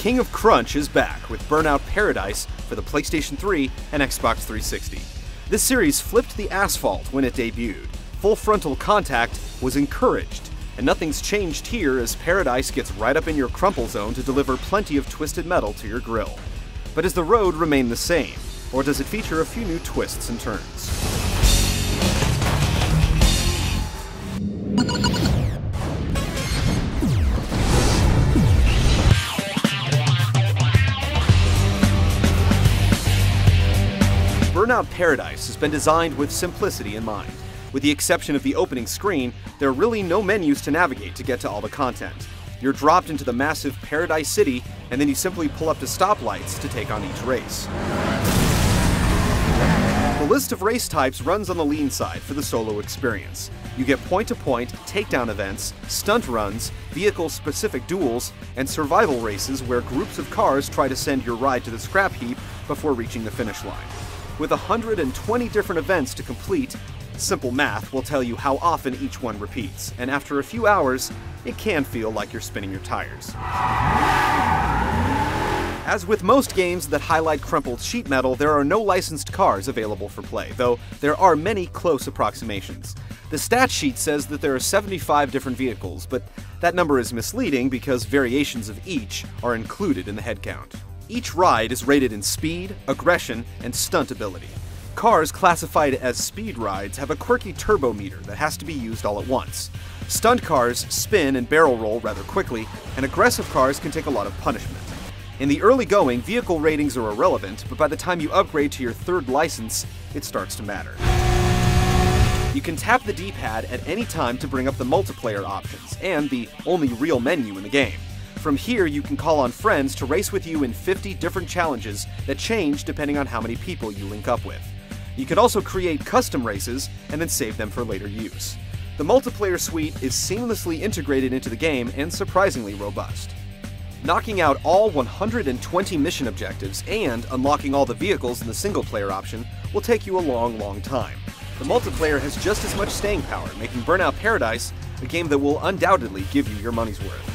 King of Crunch is back with Burnout Paradise for the PlayStation 3 and Xbox 360. This series flipped the asphalt when it debuted. Full frontal contact was encouraged, and nothing's changed here as Paradise gets right up in your crumple zone to deliver plenty of twisted metal to your grill. But does the road remain the same, or does it feature a few new twists and turns? Burnout Paradise has been designed with simplicity in mind. With the exception of the opening screen, there are really no menus to navigate to get to all the content. You're dropped into the massive Paradise City, and then you simply pull up to stoplights to take on each race. The list of race types runs on the lean side for the solo experience. You get point-to-point, takedown events, stunt runs, vehicle-specific duels, and survival races where groups of cars try to send your ride to the scrap heap before reaching the finish line. With 120 different events to complete, simple math will tell you how often each one repeats, and after a few hours, it can feel like you're spinning your tires. As with most games that highlight crumpled sheet metal, there are no licensed cars available for play, though there are many close approximations. The stat sheet says that there are 75 different vehicles, but that number is misleading because variations of each are included in the head count. Each ride is rated in speed, aggression, and stunt ability. Cars classified as speed rides have a quirky turbo meter that has to be used all at once. Stunt cars spin and barrel roll rather quickly, and aggressive cars can take a lot of punishment. In the early going, vehicle ratings are irrelevant, but by the time you upgrade to your third license, it starts to matter. You can tap the D-pad at any time to bring up the multiplayer options, and the only real menu in the game. From here, you can call on friends to race with you in 50 different challenges that change depending on how many people you link up with. You can also create custom races and then save them for later use. The multiplayer suite is seamlessly integrated into the game and surprisingly robust. Knocking out all 120 mission objectives and unlocking all the vehicles in the single-player option will take you a long time. The multiplayer has just as much staying power, making Burnout Paradise a game that will undoubtedly give you your money's worth.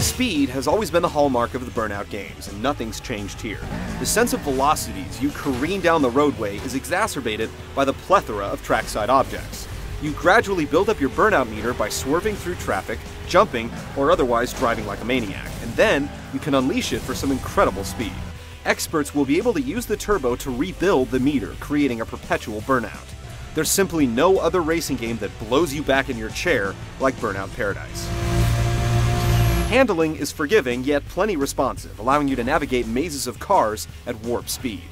Speed has always been the hallmark of the Burnout games, and nothing's changed here. The sense of velocity as you careen down the roadway is exacerbated by the plethora of trackside objects. You gradually build up your burnout meter by swerving through traffic, jumping, or otherwise driving like a maniac, and then you can unleash it for some incredible speed. Experts will be able to use the turbo to rebuild the meter, creating a perpetual burnout. There's simply no other racing game that blows you back in your chair like Burnout Paradise. Handling is forgiving, yet plenty responsive, allowing you to navigate mazes of cars at warp speed.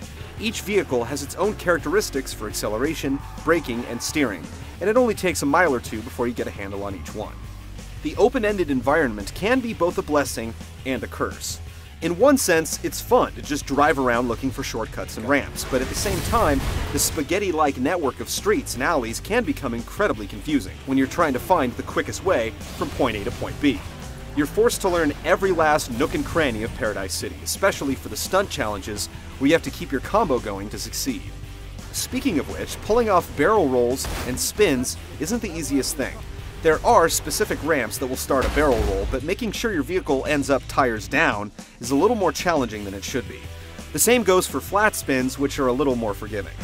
Each vehicle has its own characteristics for acceleration, braking, and steering, and it only takes a mile or two before you get a handle on each one. The open-ended environment can be both a blessing and a curse. In one sense, it's fun to just drive around looking for shortcuts and ramps, but at the same time, the spaghetti-like network of streets and alleys can become incredibly confusing when you're trying to find the quickest way from point A to point B. You're forced to learn every last nook and cranny of Paradise City, especially for the stunt challenges where you have to keep your combo going to succeed. Speaking of which, pulling off barrel rolls and spins isn't the easiest thing. There are specific ramps that will start a barrel roll, but making sure your vehicle ends up tires down is a little more challenging than it should be. The same goes for flat spins, which are a little more forgiving.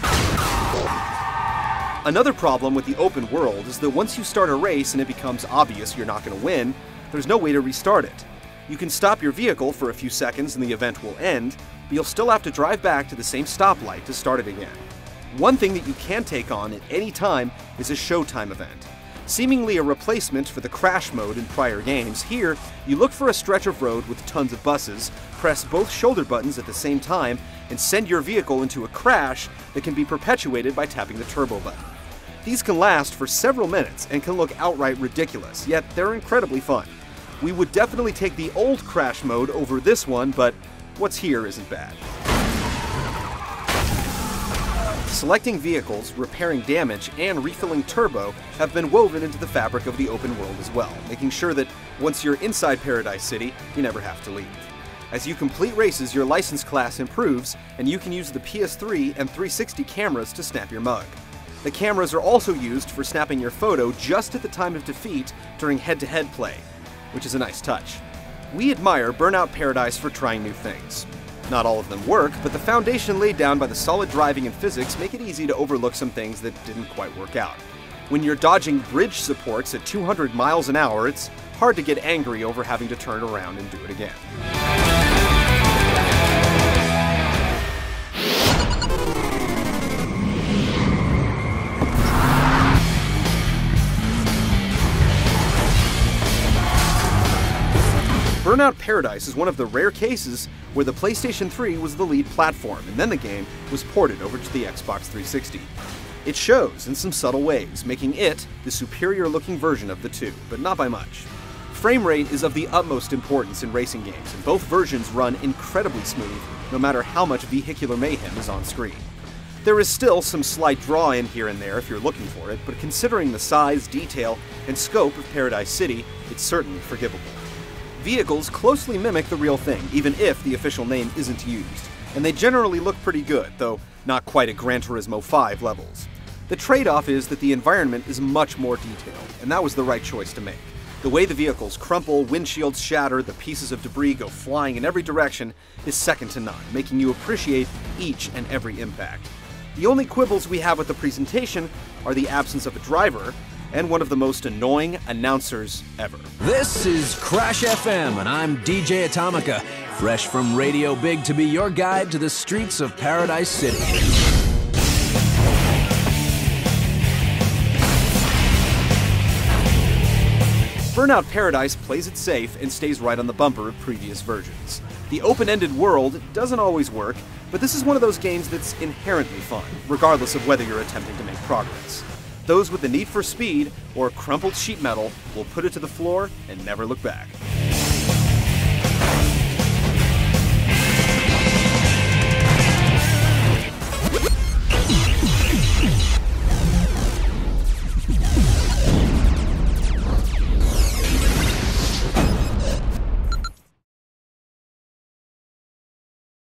Another problem with the open world is that once you start a race and it becomes obvious you're not going to win, there's no way to restart it. You can stop your vehicle for a few seconds and the event will end, but you'll still have to drive back to the same stoplight to start it again. One thing that you can take on at any time is a showtime event. Seemingly a replacement for the crash mode in prior games, here you look for a stretch of road with tons of buses, press both shoulder buttons at the same time, and send your vehicle into a crash that can be perpetuated by tapping the turbo button. These can last for several minutes and can look outright ridiculous, yet they're incredibly fun. We would definitely take the old crash mode over this one, but what's here isn't bad. Selecting vehicles, repairing damage, and refilling turbo have been woven into the fabric of the open world as well, making sure that once you're inside Paradise City, you never have to leave. As you complete races, your license class improves, and you can use the PS3 and 360 cameras to snap your mug. The cameras are also used for snapping your photo just at the time of defeat during head-to-head play, which is a nice touch. We admire Burnout Paradise for trying new things. Not all of them work, but the foundation laid down by the solid driving and physics make it easy to overlook some things that didn't quite work out. When you're dodging bridge supports at 200 miles an hour, it's hard to get angry over having to turn around and do it again. Burnout Paradise is one of the rare cases where the PlayStation 3 was the lead platform, and then the game was ported over to the Xbox 360. It shows in some subtle ways, making it the superior-looking version of the two, but not by much. Frame rate is of the utmost importance in racing games, and both versions run incredibly smooth, no matter how much vehicular mayhem is on screen. There is still some slight draw-in here and there if you're looking for it, but considering the size, detail, and scope of Paradise City, it's certainly forgivable. Vehicles closely mimic the real thing, even if the official name isn't used, and they generally look pretty good, though not quite at Gran Turismo 5 levels. The trade-off is that the environment is much more detailed, and that was the right choice to make. The way the vehicles crumple, windshields shatter, the pieces of debris go flying in every direction is second to none, making you appreciate each and every impact. The only quibbles we have with the presentation are the absence of a driver, and one of the most annoying announcers ever. This is Crash FM, and I'm DJ Atomica, fresh from Radio Big to be your guide to the streets of Paradise City. Burnout Paradise plays it safe and stays right on the bumper of previous versions. The open-ended world doesn't always work, but this is one of those games that's inherently fun, regardless of whether you're attempting to make progress. Those with the need for speed or crumpled sheet metal will put it to the floor and never look back.